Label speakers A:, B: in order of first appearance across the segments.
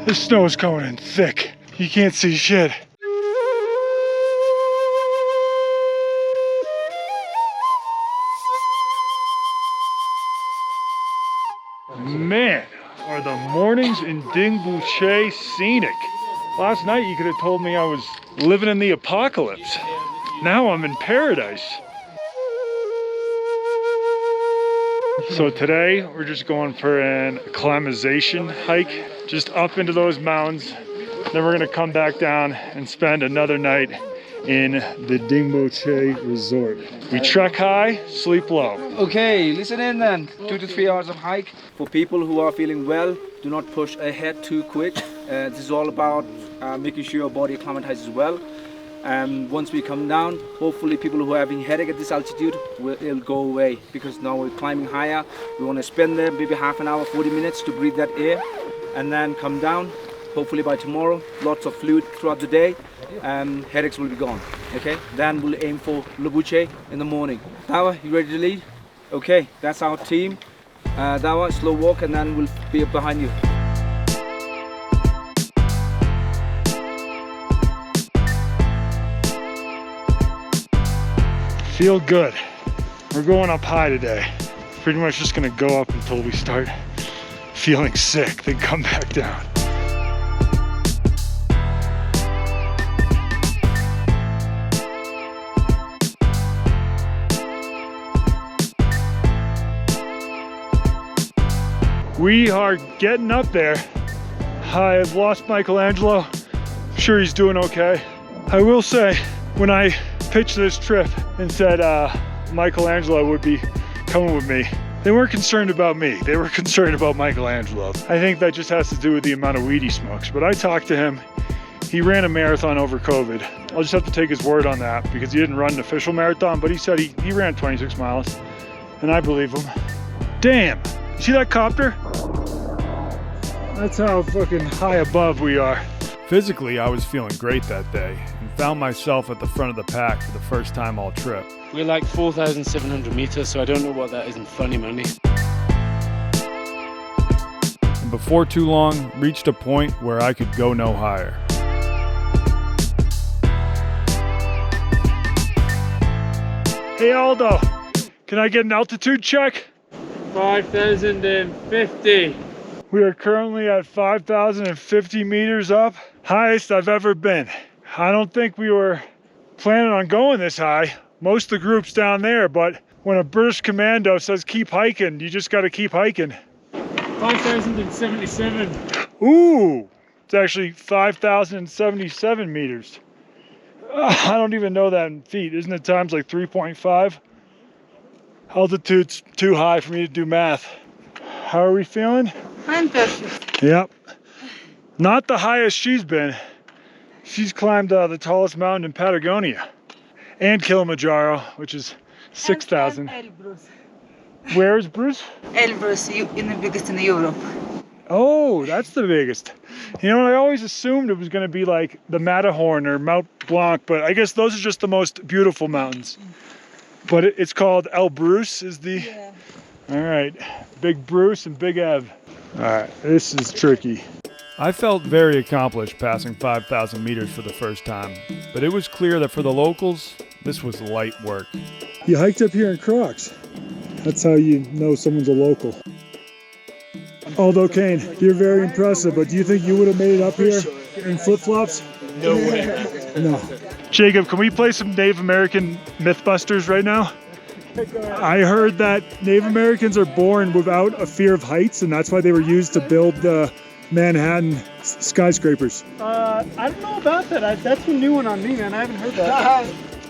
A: This snow is coming in thick. You can't see shit. Man, are the mornings in Dingboche scenic. Last night you could have told me I was living in the apocalypse. Now I'm in paradise. So today we're just going for an acclimatization hike, just up into those mountains. Then we're gonna come back down and spend another night in the Dingboche resort. We trek high, sleep low.
B: Okay, listen in then. 2 to 3 hours of hike. For people who are feeling well, do not push ahead too quick. This is all about making sure your body acclimatizes well. Once we come down, hopefully people who are having headache at this altitude, it'll go away, because now we're climbing higher. We want to spend there maybe half an hour, 40 minutes to breathe that air, and then come down. Hopefully by tomorrow, lots of fluid throughout the day, headaches will be gone. Okay, then we'll aim for Lobuche in the morning. Dawa, you ready to lead? Okay, that's our team. Dawa, slow walk, and then we'll be up behind you.
A: Feel good. We're going up high today. Pretty much just gonna go up until we start feeling sick, then come back down. We are getting up there. I've lost Michelangelo. I'm sure he's doing okay. I will say, when I pitched this trip and said Michelangelo would be coming with me, they weren't concerned about me. They were concerned about Michelangelo. I think that just has to do with the amount of weed he smokes. But I talked to him. He ran a marathon over COVID. I'll just have to take his word on that, because he didn't run an official marathon, but he said he ran 26 miles, and I believe him. Damn, you see that copter? That's how fucking high above we are. Physically, I was feeling great that day and found myself at the front of the pack for the first time all trip.
C: We're like 4,700 meters, so I don't know what that is in funny money.
A: And before too long, reached a point where I could go no higher. Hey Aldo, can I get an altitude check?
C: 5,050.
A: We are currently at 5,050 meters up, highest I've ever been. I don't think we were planning on going this high. Most of the group's down there, but when a British commando says keep hiking, you just gotta keep hiking.
C: 5,077.
A: Ooh, it's actually 5,077 meters. I don't even know that in feet. Isn't it times like 3.5? Altitude's too high for me to do math. How are we feeling?
D: I'm perfect.
A: Yep. Not the highest she's been. She's climbed the tallest mountain in Patagonia. And Kilimanjaro, which is 6,000.
D: Elbrus.
A: Where is Bruce?
D: Elbrus, in the biggest in Europe.
A: Oh, that's the biggest. You know, I always assumed it was going to be like the Matterhorn or Mount Blanc, but I guess those are just the most beautiful mountains. But it's called Elbrus is the...
D: Yeah.
A: All right, Big Bruce and Big Ev. All right, this is tricky. I felt very accomplished passing 5,000 meters for the first time, but it was clear that for the locals, this was light work. You hiked up here in Crocs. That's how you know someone's a local. Aldo Kane, you're very impressive, but do you think you would have made it up here in flip-flops?
C: No way.
A: No. Jacob, can we play some Native American Mythbusters right now? I heard that Native Americans are born without a fear of heights, and that's why they were used to build the Manhattan skyscrapers.
C: I don't know about that. That's a new one on me, man. I haven't heard that.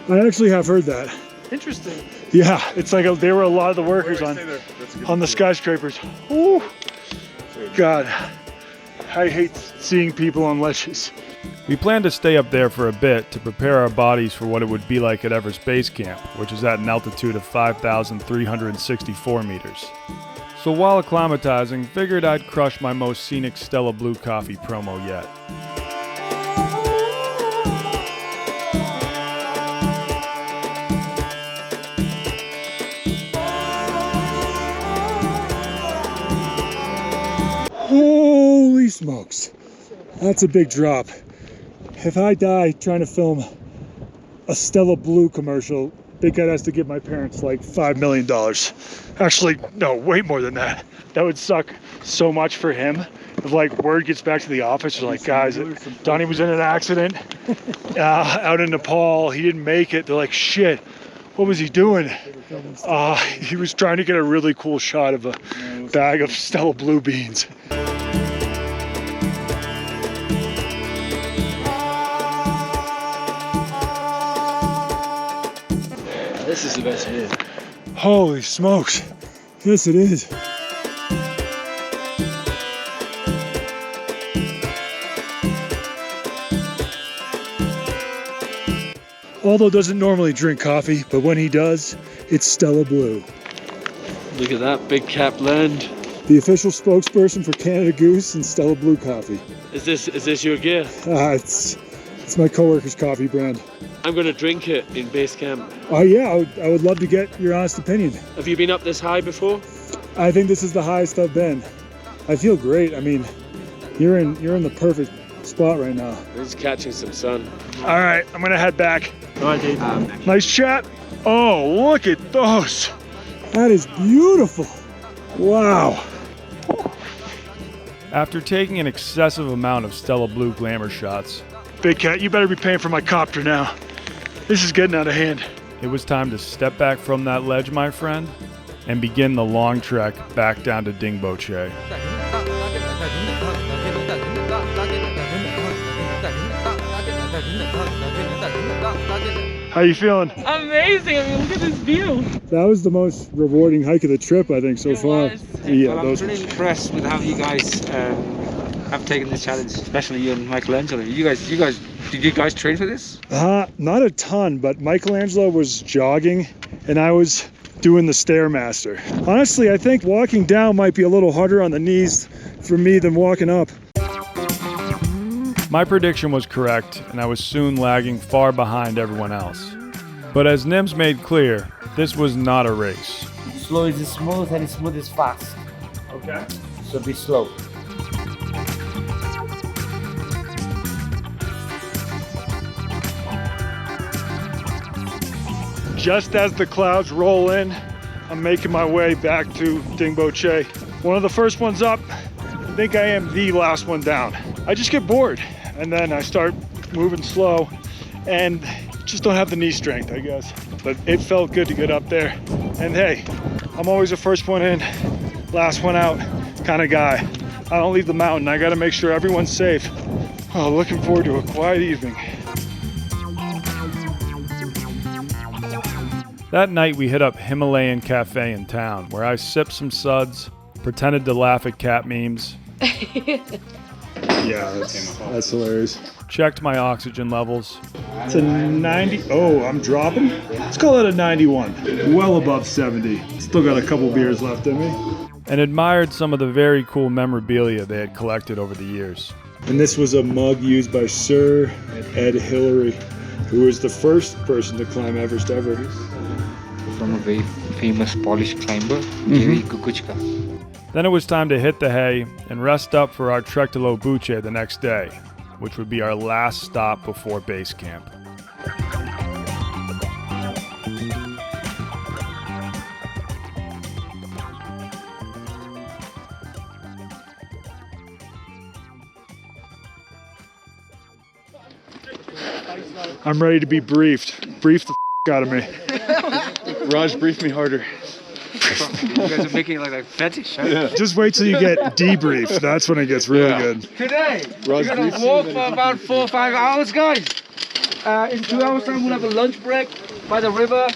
A: I actually have heard that.
C: Interesting.
A: Yeah, it's like they were a lot of the workers on the skyscrapers. Ooh. God, I hate seeing people on ledges. We plan to stay up there for a bit to prepare our bodies for what it would be like at Everest Base Camp, which is at an altitude of 5,364 meters. So while acclimatizing, figured I'd crush my most scenic Stella Blue coffee promo yet. Holy smokes. That's a big drop. If I die trying to film a Stella Blue commercial, Big Cat has to give my parents like $5 million. Actually, no, way more than that. That would suck so much for him. If like word gets back to the office, they're like, guys, Donnie was in an accident out in Nepal. He didn't make it. They're like, shit, what was he doing? He was trying to get a really cool shot of a bag of Stella Blue beans.
E: This is the best view.
A: Holy smokes. Yes, it is. Aldo doesn't normally drink coffee, but when he does, it's Stella Blue.
E: Look at that, Big Cap Blend.
A: The official spokesperson for Canada Goose and Stella Blue coffee.
E: Is this your gear?
A: It's my coworker's coffee brand.
E: I'm gonna drink it in base camp.
A: Oh yeah, I would love to get your honest opinion.
E: Have you been up this high before?
A: I think this is the highest I've been. I feel great. I mean, you're in the perfect spot right now.
E: I'm just catching some sun.
A: All right, I'm gonna head back.
C: All right, Dave.
A: Nice chat. Oh, look at those. That is beautiful. Wow.
F: After taking an excessive amount of Stella Blue glamour shots,
A: Big Cat, you better be paying for my copter now. This is getting out of hand.
F: it was time to step back from that ledge, my friend, and begin the long trek back down to Dingboche.
A: How you feeling?
D: Amazing! I mean, look at this view.
A: That was the most rewarding hike of the trip, I think, so far. Yeah,
B: Well, I'm pretty impressed with how you guys have taken this challenge, especially you and Michelangelo. Did you guys train for this?
A: Not a ton, but Michelangelo was jogging and I was doing the Stairmaster. Honestly, I think walking down might be a little harder on the knees for me than walking up.
F: My prediction was correct, and I was soon lagging far behind everyone else. But as NIMS made clear, this was not a race.
G: Slow is smooth and smooth is fast.
A: Okay.
G: So be slow.
A: Just as the clouds roll in, I'm making my way back to Dingboche. One of the first ones up. I think I am the last one down. I just get bored and then I start moving slow and just don't have the knee strength, I guess. But it felt good to get up there. And hey, I'm always the first one in, last one out kind of guy. I don't leave the mountain. I got to make sure everyone's safe. Oh, looking forward to a quiet evening.
F: That night we hit up Himalayan Cafe in town, where I sipped some suds, pretended to laugh at cat memes,
A: Yeah, that's hilarious.
F: checked my oxygen levels,
A: It's a 90. Oh, I'm dropping. Let's call it a 91. Well above 70. Still got a couple beers left in me.
F: and admired some of the very cool memorabilia they had collected over the years.
A: And this was a mug used by Sir Ed Hillary, who was the first person to climb Everest ever.
G: From a very famous Polish climber, Lobuche.
F: Then it was time to hit the hay and rest up for our trek to Lobuche the next day, which would be our last stop before base camp.
A: I'm ready to be briefed. Brief the out of me. Raj, brief me harder.
B: You guys are making it like a fetish, huh?
A: Just wait till you get debriefed. That's when it gets really good.
B: Today,
A: Raj,
B: we're gonna walk for about 4 or 5 hours, guys. In 2 hours time, we'll have a lunch break by the river.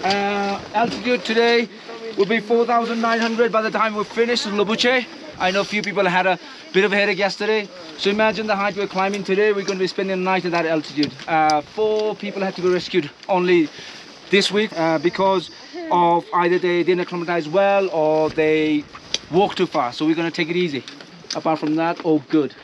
B: Altitude today will be 4,900 by the time we're finished in Lobuche. I know a few people had a bit of a headache yesterday. So imagine the height we're climbing today. We're going to be spending the night at that altitude. 4 people had to be rescued only this week because of either they didn't acclimatize well or they walked too fast. So we're going to take it easy. Apart from that, all good.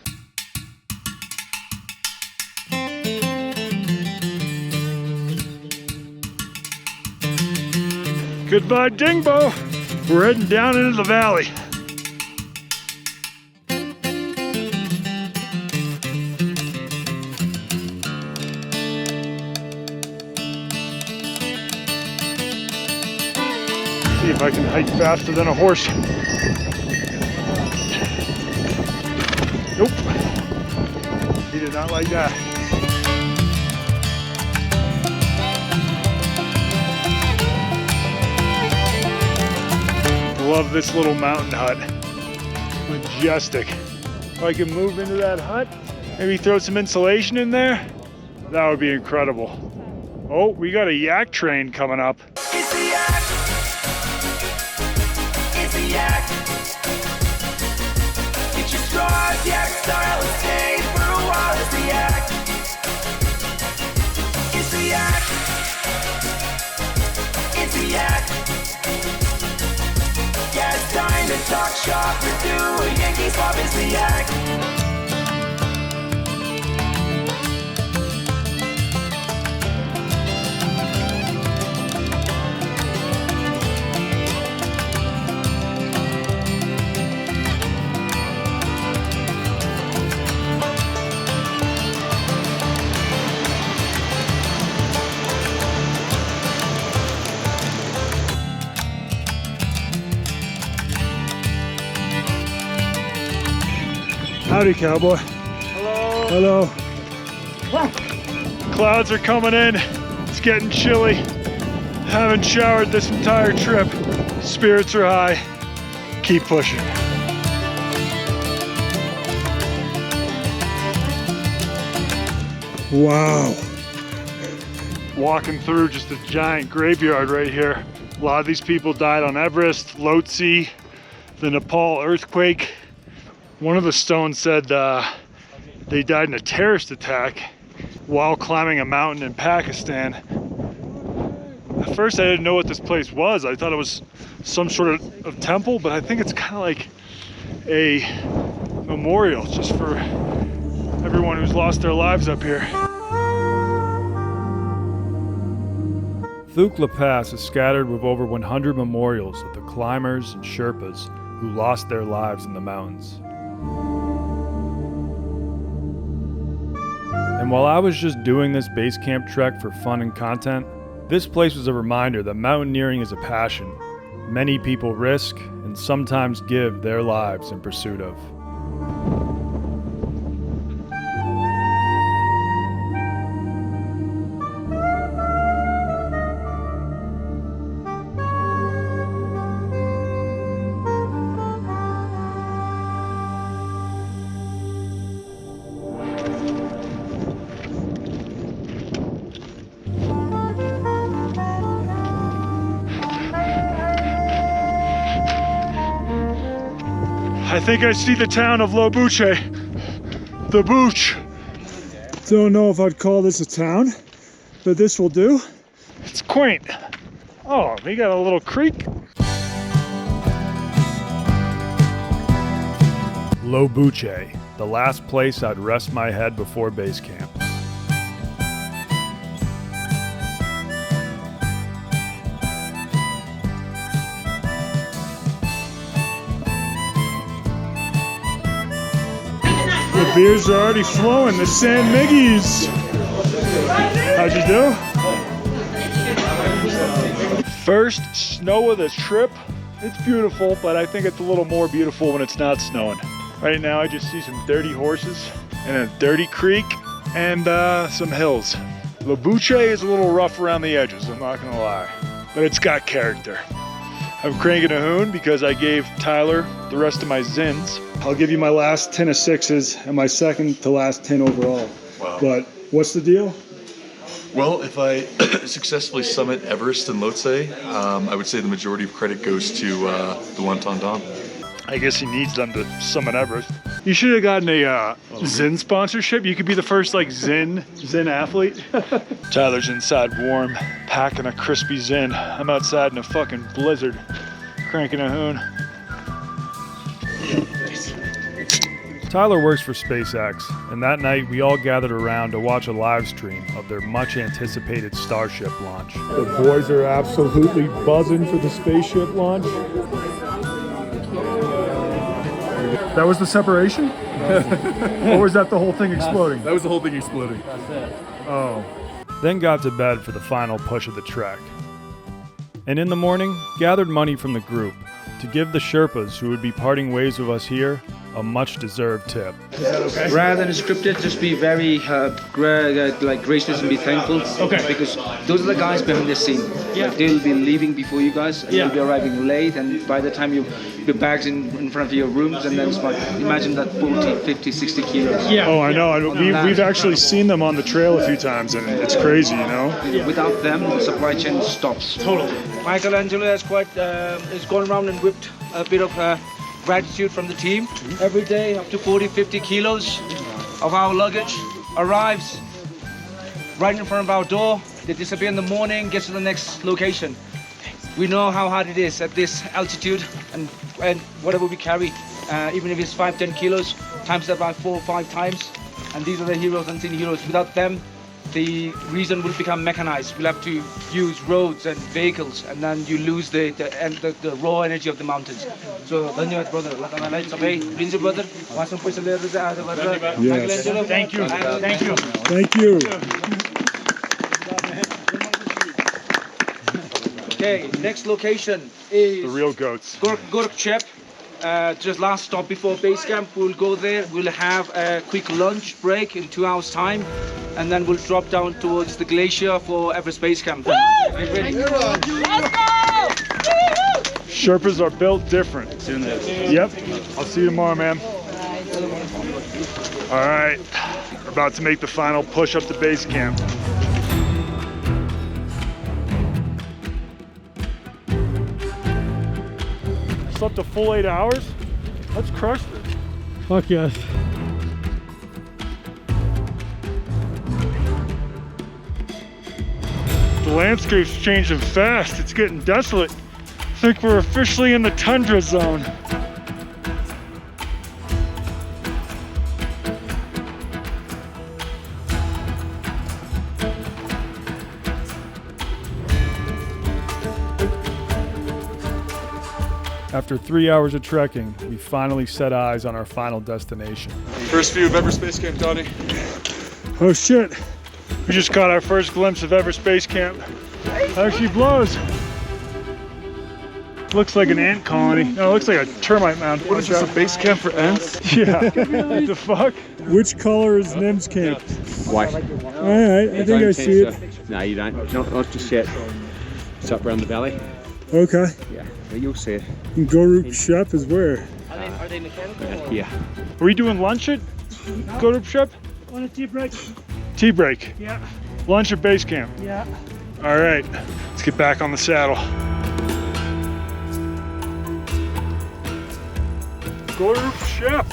A: Goodbye, Dingbo. We're heading down into the valley. See if I can hike faster than a horse. Nope. He did not like that. Love this little mountain hut. Majestic. If I can move into that hut, maybe throw some insulation in there, that would be incredible. Oh, we got a yak train coming up.
H: It's the yak. It's the yak. Get your straws, yak style, and stay for a while. It's the yak. It's the yak. It's the yak. Yeah, it's time to talk shop or do a Yankee swap. It's the yak.
A: Howdy, cowboy. Hello. Hello. Clouds are coming in. It's getting chilly. Haven't showered this entire trip. Spirits are high. Keep pushing. Wow. Walking through just a giant graveyard right here. A lot of these people died on Everest, Lhotse, the Nepal earthquake. One of the stones said they died in a terrorist attack while climbing a mountain in Pakistan. At first I didn't know what this place was. I thought it was some sort of temple, but I think it's kind of like a memorial just for everyone who's lost their lives up here.
F: Thukla Pass is scattered with over 100 memorials of the climbers and Sherpas who lost their lives in the mountains. And while I was just doing this base camp trek for fun and content, this place was a reminder that mountaineering is a passion many people risk and sometimes give their lives in pursuit of.
A: I think I see the town of Lobuche. The Booch. Don't know if I'd call this a town, but this will do. It's quaint. Oh, we got a little creek.
F: Lobuche, the last place I'd rest my head before base camp.
A: The beers are already flowing, the San Miggies. How'd you do? First snow of the trip. It's beautiful, but I think it's a little more beautiful when it's not snowing. Right now I just see some dirty horses and a dirty creek and some hills. Lobuche is a little rough around the edges, I'm not gonna lie, but it's got character. I'm cranking a hoon because I gave Tyler the rest of my Zins. I'll give you my last 10 of 6s and my second to last 10 overall.
I: Wow.
A: But what's the deal?
I: Well, if I successfully summit Everest and Lhotse, I would say the majority of credit goes to the Wonton Don.
A: I guess he needs them to summit Everest. You should have gotten a Zin sponsorship. You could be the first like Zin athlete. Tyler's inside warm, packing a crispy Zin. I'm outside in a fucking blizzard, cranking a hoon.
F: Tyler works for SpaceX, and that night we all gathered around to watch a live stream of their much anticipated Starship launch.
A: The boys are absolutely buzzing for the spaceship launch. That was the separation? Or was that the whole thing exploding?
J: That was the whole thing exploding.
A: Oh.
F: Then got to bed for the final push of the trek. And in the morning, gathered money from the group to give the Sherpas who would be parting ways with us here a much-deserved tip.
B: Rather than scripted, just be very gracious and be thankful.
C: Okay.
B: Because those are the guys behind the scene.
C: Yeah.
B: Like, they'll be leaving before you guys, and
C: Yeah.
B: you'll be arriving late, and by the time your bag's in front of your rooms, and then it's like, imagine that 40, 50, 60 kilos.
C: Yeah.
A: Oh, I know. We've actually seen them on the trail a few times, and it's crazy, you know?
B: Without them, the supply chain stops.
C: Totally.
B: Michelangelo has has gone around and whipped a bit of gratitude from the team. Every day, up to 40, 50 kilos of our luggage arrives right in front of our door. They disappear in the morning, get to the next location. We know how hard it is at this altitude, and whatever we carry, even if it's 5, 10 kilos, times that by 4 or 5 times. And these are the heroes, unseen heroes. Without them, the region will become mechanized. We'll have to use roads and vehicles, and then you lose the raw energy of the mountains. So, dhanyawad, brother. Please, brother.
A: Yes.
C: Thank you. Thank you.
A: Thank you.
B: Okay, next location is
A: The real goats.
B: Lobuche. Just last stop before base camp. We'll go there. We'll have a quick lunch break in 2 hours' time, and then we'll drop down towards the glacier for Everest Base Camp. Get ready.
A: Sherpas are built different. Yep. I'll see you tomorrow, man. All right. We're about to make the final push up to base camp. Slept a full 8 hours? Let's crush this.
C: Fuck yes.
A: The landscape's changing fast. It's getting desolate. I think we're officially in the tundra zone.
F: After 3 hours of trekking, we finally set eyes on our final destination.
I: First view of Everest Base Camp, Donnie.
A: Oh shit. We just got our first glimpse of Everest Base Camp. Actually blows. Looks like an ant colony. No, it looks like a termite mound.
I: What is this, a base camp for ants?
A: Yeah. What the fuck? Which color is NIMS camp?
J: White.
A: Alright, I think I see it.
J: No, you don't. Not just yet. It's up around the valley.
A: Okay.
J: Yeah, but you'll see it.
A: And Lobuche is where?
D: Are they mechanical?
J: Yeah.
A: Are we doing lunch at Lobuche?
C: On a tea break?
A: Tea break.
C: Yeah.
A: Lunch at base camp.
C: Yeah.
A: All right, let's get back on the saddle. Lobuche.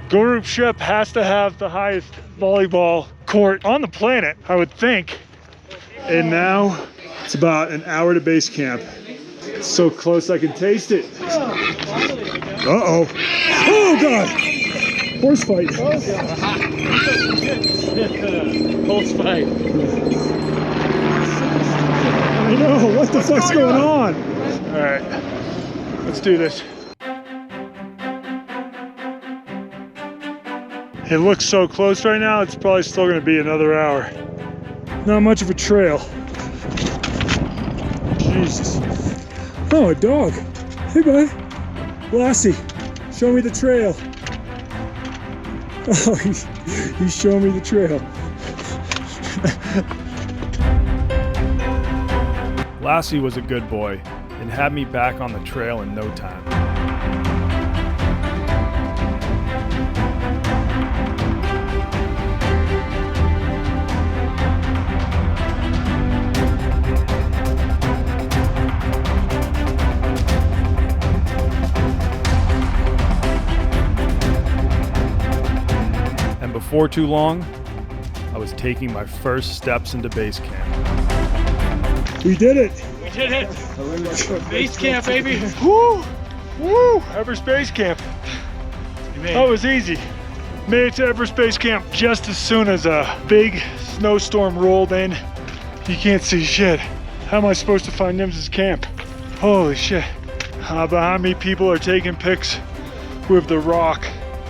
A: Lobuche has to have the highest volleyball court on the planet, I would think. And now it's about an hour to base camp. It's so close I can taste it. Uh-oh. Oh God! Horse fight.
E: Horse fight.
A: I know, what the fuck's going on? All right, let's do this. It looks so close right now, it's probably still gonna be another hour. Not much of a trail. Jesus. Oh, a dog. Hey, bud. Lassie, show me the trail. Oh, he's showing me the trail.
F: Lassie was a good boy and had me back on the trail in no time. And before too long, I was taking my first steps into base camp.
A: We did it.
C: We did it. Base camp, baby.
A: Woo! Woo! Everest Base Camp. That was easy. Made it to Everest Base Camp just as soon as a big snowstorm rolled in. You can't see shit. How am I supposed to find NIMS' camp? Holy shit. Behind me, people are taking pics with the rock.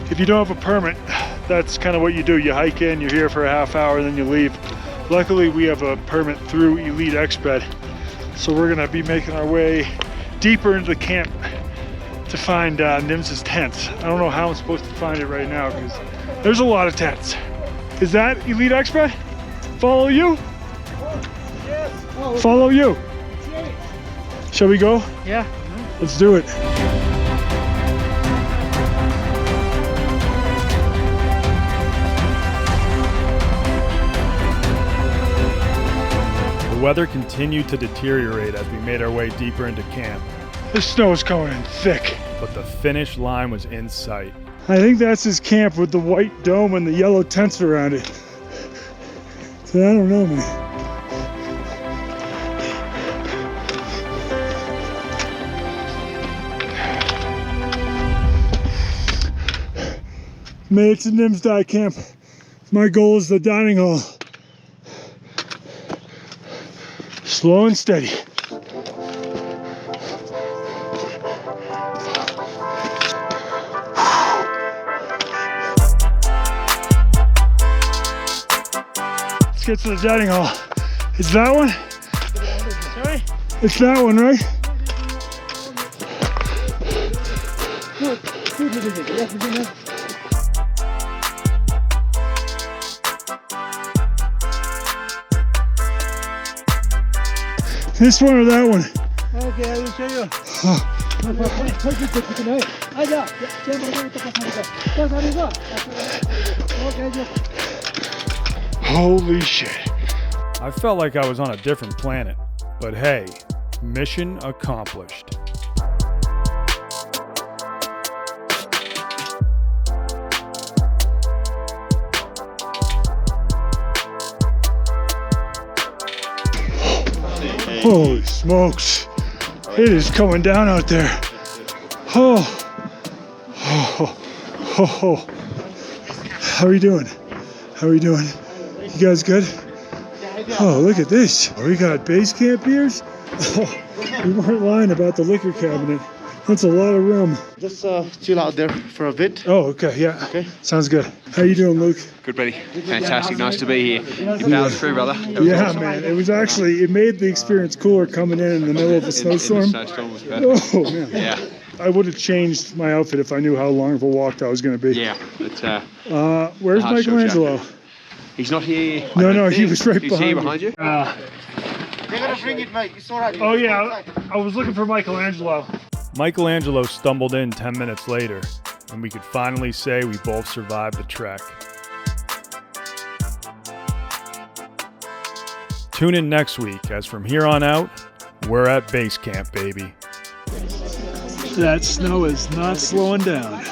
A: If you don't have a permit, that's kind of what you do. You hike in, you're here for a half hour, and then you leave. Luckily, we have a permit through Elite Exped, so we're gonna be making our way deeper into the camp to find NIMS' tents. I don't know how I'm supposed to find it right now because there's a lot of tents. Is that Elite Exped? Follow you?
C: Yes.
A: Follow you. Shall we go?
C: Yeah.
A: Let's do it.
F: The weather continued to deteriorate as we made our way deeper into camp,
A: The snow's coming in thick.
F: but the finish line was in sight.
A: I think that's his camp with the white dome and the yellow tents around it. So I don't know, man. Made it to NIMS Dive Camp. My goal is the dining hall. Slow and steady. Let's get to the dining hall. Is that one?
C: Sorry?
A: It's that one, right? This one or that one?
C: Okay, I will show you.
A: Holy shit.
F: I felt like I was on a different planet, but hey, mission accomplished.
A: Holy smokes. It is coming down out there. Oh. Oh. Oh. Oh. How are you doing? How are you doing? You guys good? Oh, look at this. We got base camp beers. Oh, we weren't lying about the liquor cabinet. That's a lot of room.
K: Just chill out there for a bit.
A: Oh, okay, yeah.
K: Okay.
A: Sounds good. How you doing, Luke?
J: Good, buddy. Fantastic. Nice to be here. You powered through, brother. That was
A: Yeah,
J: awesome.
A: man. It was actually, it made the experience cooler coming in the middle of a snowstorm.
J: In the snowstorm was perfect.
A: Oh, man.
J: Yeah.
A: I would have changed my outfit if I knew how long of a walk that was going to be.
J: Yeah. But,
A: Where's
J: hard show,
A: Michelangelo?
J: he's not here.
A: No, he was right
J: He's
A: behind
J: here
A: me.
J: behind you.
K: They're gonna bring it, mate. It's alright.
A: Oh, yeah. I was looking for Michelangelo.
F: Michelangelo stumbled in 10 minutes later, and we could finally say we both survived the trek. Tune in next week, as from here on out, we're at base camp, baby.
A: That snow is not slowing down.